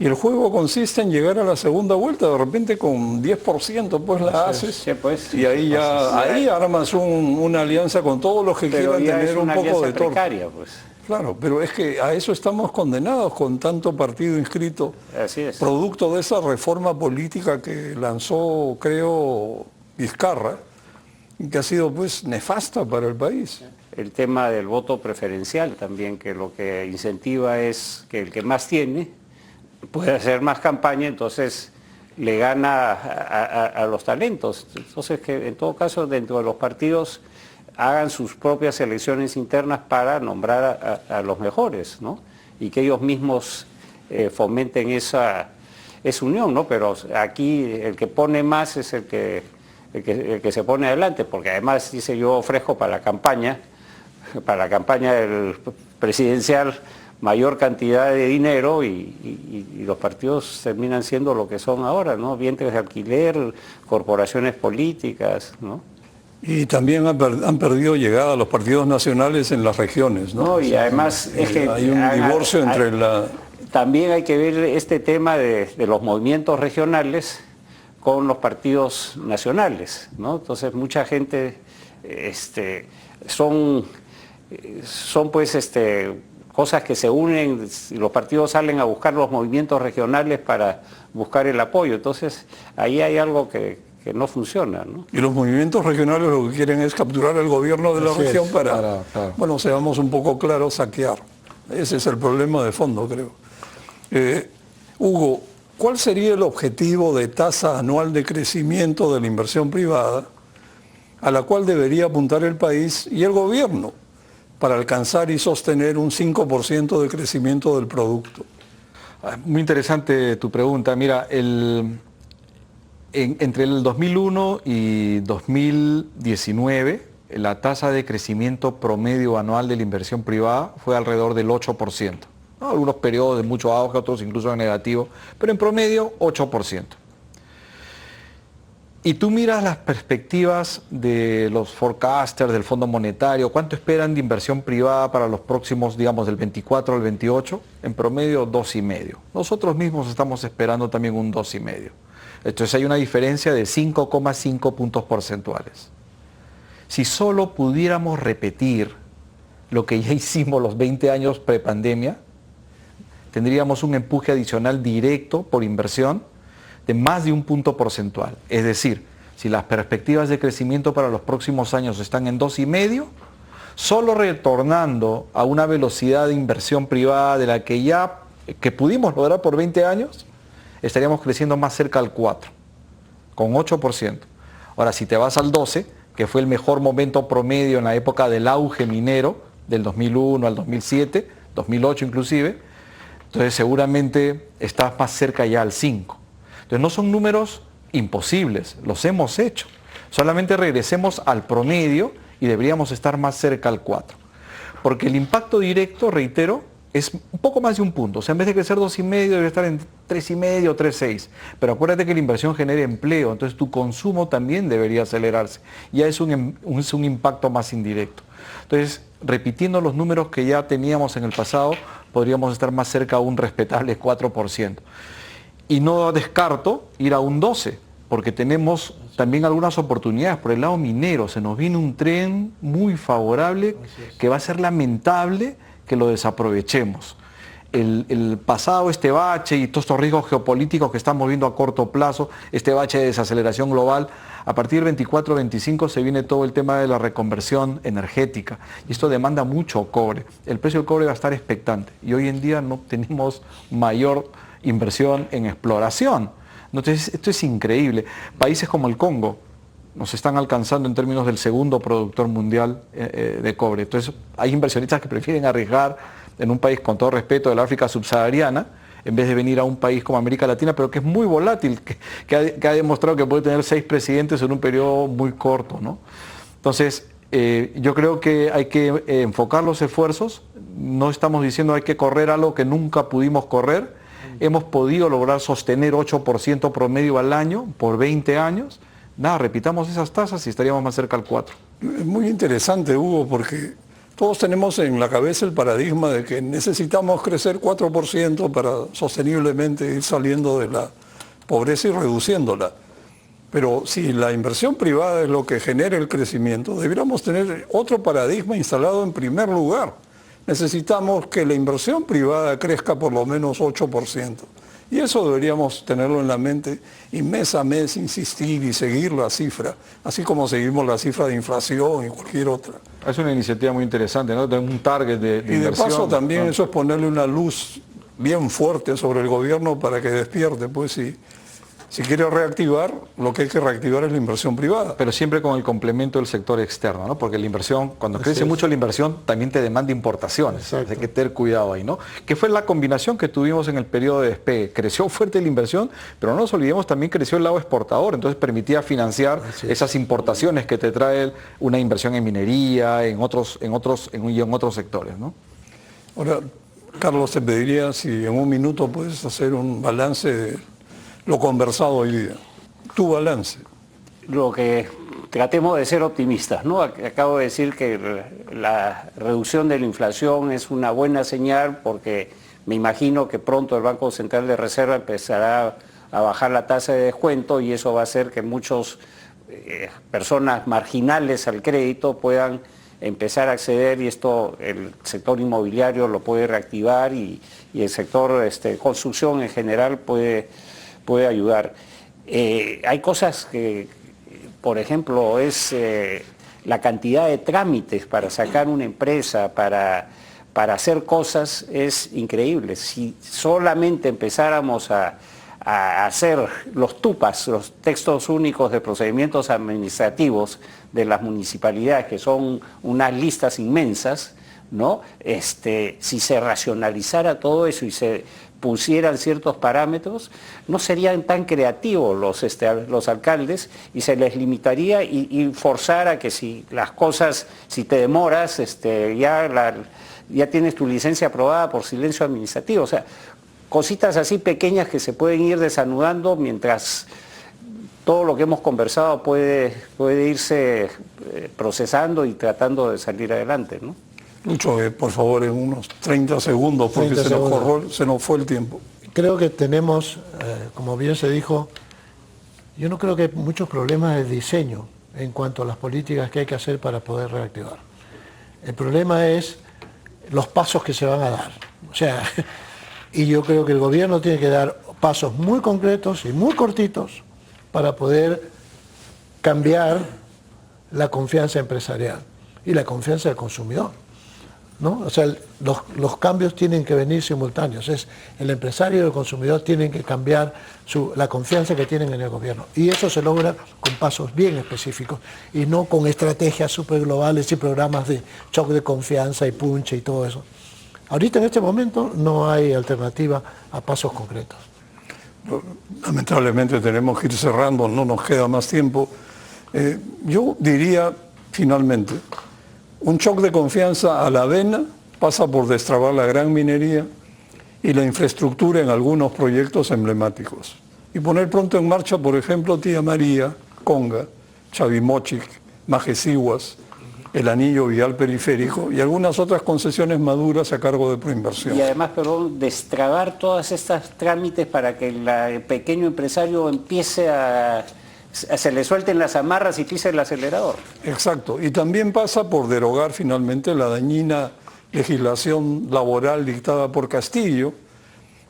y el juego consiste en llegar a la segunda vuelta, de repente con 10% pues la haces, sí, pues, y ahí ya ahí armas una alianza con todos los que quieran tener un poco de torta. Precaria, pues. Claro, pero es que a eso estamos condenados con tanto partido inscrito. Así es. Producto de esa reforma política que lanzó, creo, Vizcarra, y que ha sido pues nefasta para el país. El tema del voto preferencial también, que lo que incentiva es que el que más tiene puede hacer más campaña, entonces le gana a los talentos. Entonces, que en todo caso dentro de los partidos hagan sus propias elecciones internas para nombrar a los mejores, ¿no? Y que ellos mismos fomenten esa unión, ¿no? Pero aquí el que pone más es el que se pone adelante, porque además dice yo ofrezco para la campaña del presidencial mayor cantidad de dinero y los partidos terminan siendo lo que son ahora, ¿no? Vientres de alquiler, corporaciones políticas, ¿no? Y también han perdido llegada a los partidos nacionales en las regiones, ¿no? No, y además es que hay un divorcio entre la... También hay que ver este tema de los movimientos regionales con los partidos nacionales, ¿no? Entonces mucha gente son pues cosas que se unen, y los partidos salen a buscar los movimientos regionales para buscar el apoyo. Entonces ahí hay algo que que no funciona, ¿no? Y los movimientos regionales lo que quieren es capturar el gobierno de la Así es, región para, claro. bueno, seamos un poco claros, saquear. Ese es el problema de fondo, creo. Hugo, ¿cuál sería el objetivo de tasa anual de crecimiento de la inversión privada a la cual debería apuntar el país y el gobierno para alcanzar y sostener un 5% de crecimiento del producto? Muy interesante tu pregunta. Mira, entre el 2001 y 2019, la tasa de crecimiento promedio anual de la inversión privada fue alrededor del 8%. ¿No? Algunos periodos de mucho auge, otros incluso de negativo, pero en promedio 8%. Y tú miras las perspectivas de los forecasters del Fondo Monetario, ¿cuánto esperan de inversión privada para los próximos, digamos, del 24 al 28? En promedio 2,5. Nosotros mismos estamos esperando también un 2,5. Entonces hay una diferencia de 5,5 puntos porcentuales. Si solo pudiéramos repetir lo que ya hicimos los 20 años prepandemia, tendríamos un empuje adicional directo por inversión de más de un punto porcentual. Es decir, si las perspectivas de crecimiento para los próximos años están en 2,5, solo retornando a una velocidad de inversión privada de la que pudimos lograr por 20 años, estaríamos creciendo más cerca al 4, con 8%. Ahora, si te vas al 12, que fue el mejor momento promedio en la época del auge minero, del 2001 al 2007, 2008 inclusive, entonces seguramente estás más cerca ya al 5. Entonces no son números imposibles, los hemos hecho. Solamente regresemos al promedio y deberíamos estar más cerca al 4. Porque el impacto directo, reitero, es un poco más de un punto. O sea, en vez de crecer 2,5, debería estar en 3,5 o 3,6. Pero acuérdate que la inversión genera empleo, entonces tu consumo también debería acelerarse. Ya es un impacto más indirecto. Entonces, repitiendo los números que ya teníamos en el pasado, podríamos estar más cerca a un respetable 4%. Y no descarto ir a un 12, porque tenemos también algunas oportunidades. Por el lado minero se nos viene un tren muy favorable que va a ser lamentable que lo desaprovechemos. El pasado, este bache y todos estos riesgos geopolíticos que estamos viendo a corto plazo, este bache de desaceleración global, a partir del 24-25 se viene todo el tema de la reconversión energética y esto demanda mucho cobre. El precio del cobre va a estar expectante y hoy en día no tenemos mayor inversión en exploración. Entonces, esto es increíble. Países como el Congo nos están alcanzando en términos del segundo productor mundial de cobre. Entonces, hay inversionistas que prefieren arriesgar en un país, con todo respeto, de la África subsahariana, en vez de venir a un país como América Latina, pero que es muy volátil, que ha demostrado que puede tener 6 presidentes en un periodo muy corto, ¿no? Entonces, yo creo que hay que enfocar los esfuerzos. No estamos diciendo hay que correr algo que nunca pudimos correr. Hemos podido lograr sostener 8% promedio al año por 20 años. Nada, repitamos esas tasas y estaríamos más cerca al 4. Es muy interesante, Hugo, porque todos tenemos en la cabeza el paradigma de que necesitamos crecer 4% para sosteniblemente ir saliendo de la pobreza y reduciéndola. Pero si la inversión privada es lo que genera el crecimiento, deberíamos tener otro paradigma instalado en primer lugar. Necesitamos que la inversión privada crezca por lo menos 8%. Y eso deberíamos tenerlo en la mente y mes a mes insistir y seguir la cifra, así como seguimos la cifra de inflación y cualquier otra. Es una iniciativa muy interesante, ¿no? Tener un target de Y de inversión. paso también ¿no? eso es ponerle una luz bien fuerte sobre el gobierno para que despierte, pues si quiere reactivar, lo que hay que reactivar es la inversión privada. Pero siempre con el complemento del sector externo, ¿no? Porque la inversión, cuando crece mucho la inversión, también te demanda importaciones. Exacto. Hay que tener cuidado ahí, ¿no? Que fue la combinación que tuvimos en el periodo de despegue. Creció fuerte la inversión, pero no nos olvidemos, también creció el lado exportador, entonces permitía financiar esas importaciones que te trae una inversión en minería, en otros sectores, ¿no? Ahora, Carlos, te pediría si en un minuto puedes hacer un balance de lo conversado hoy día. Tu balance. Lo que tratemos de ser optimistas, ¿no? Acabo de decir que la reducción de la inflación es una buena señal porque me imagino que pronto el Banco Central de Reserva empezará a bajar la tasa de descuento y eso va a hacer que muchas personas marginales al crédito puedan empezar a acceder y esto el sector inmobiliario lo puede reactivar y el sector construcción en general puede ayudar. Hay cosas que, por ejemplo, es la cantidad de trámites para sacar una empresa, para hacer cosas, es increíble. Si solamente empezáramos a hacer los TUPAS, los textos únicos de procedimientos administrativos de las municipalidades, que son unas listas inmensas, ¿no? Si se racionalizara todo eso y se pusieran ciertos parámetros, no serían tan creativos los alcaldes y se les limitaría y forzara que si las cosas, si te demoras, ya tienes tu licencia aprobada por silencio administrativo. O sea, cositas así pequeñas que se pueden ir desanudando mientras todo lo que hemos conversado puede irse procesando y tratando de salir adelante, ¿no? Lucho, por favor, en unos 30 segundos, porque 30 segundos. Se nos fue el tiempo. Creo que tenemos, como bien se dijo, yo no creo que hay muchos problemas de diseño en cuanto a las políticas que hay que hacer para poder reactivar. El problema es los pasos que se van a dar. O sea, y yo creo que el gobierno tiene que dar pasos muy concretos y muy cortitos para poder cambiar la confianza empresarial y la confianza del consumidor, ¿no? O sea, los cambios tienen que venir simultáneos. El empresario y el consumidor tienen que cambiar la confianza que tienen en el gobierno. Y eso se logra con pasos bien específicos y no con estrategias súper globales y programas de shock de confianza y punche y todo eso. Ahorita en este momento no hay alternativa a pasos concretos. Lamentablemente tenemos que ir cerrando, no nos queda más tiempo. Yo diría, finalmente, un shock de confianza a la vena pasa por destrabar la gran minería y la infraestructura en algunos proyectos emblemáticos. Y poner pronto en marcha, por ejemplo, Tía María, Conga, Chavimochic, Majesihuas, el anillo vial periférico y algunas otras concesiones maduras a cargo de Proinversión. Y además, perdón, destrabar todas estas trámites para que el pequeño empresario empiece se le suelten las amarras y pise el acelerador. Exacto, y también pasa por derogar finalmente la dañina legislación laboral dictada por Castillo,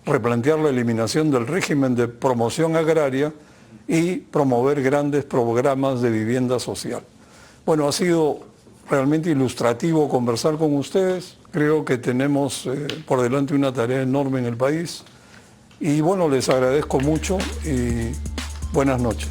replantear la eliminación del régimen de promoción agraria y promover grandes programas de vivienda social. Bueno, ha sido realmente ilustrativo conversar con ustedes. Creo que tenemos por delante una tarea enorme en el país. Y bueno, les agradezco mucho y buenas noches.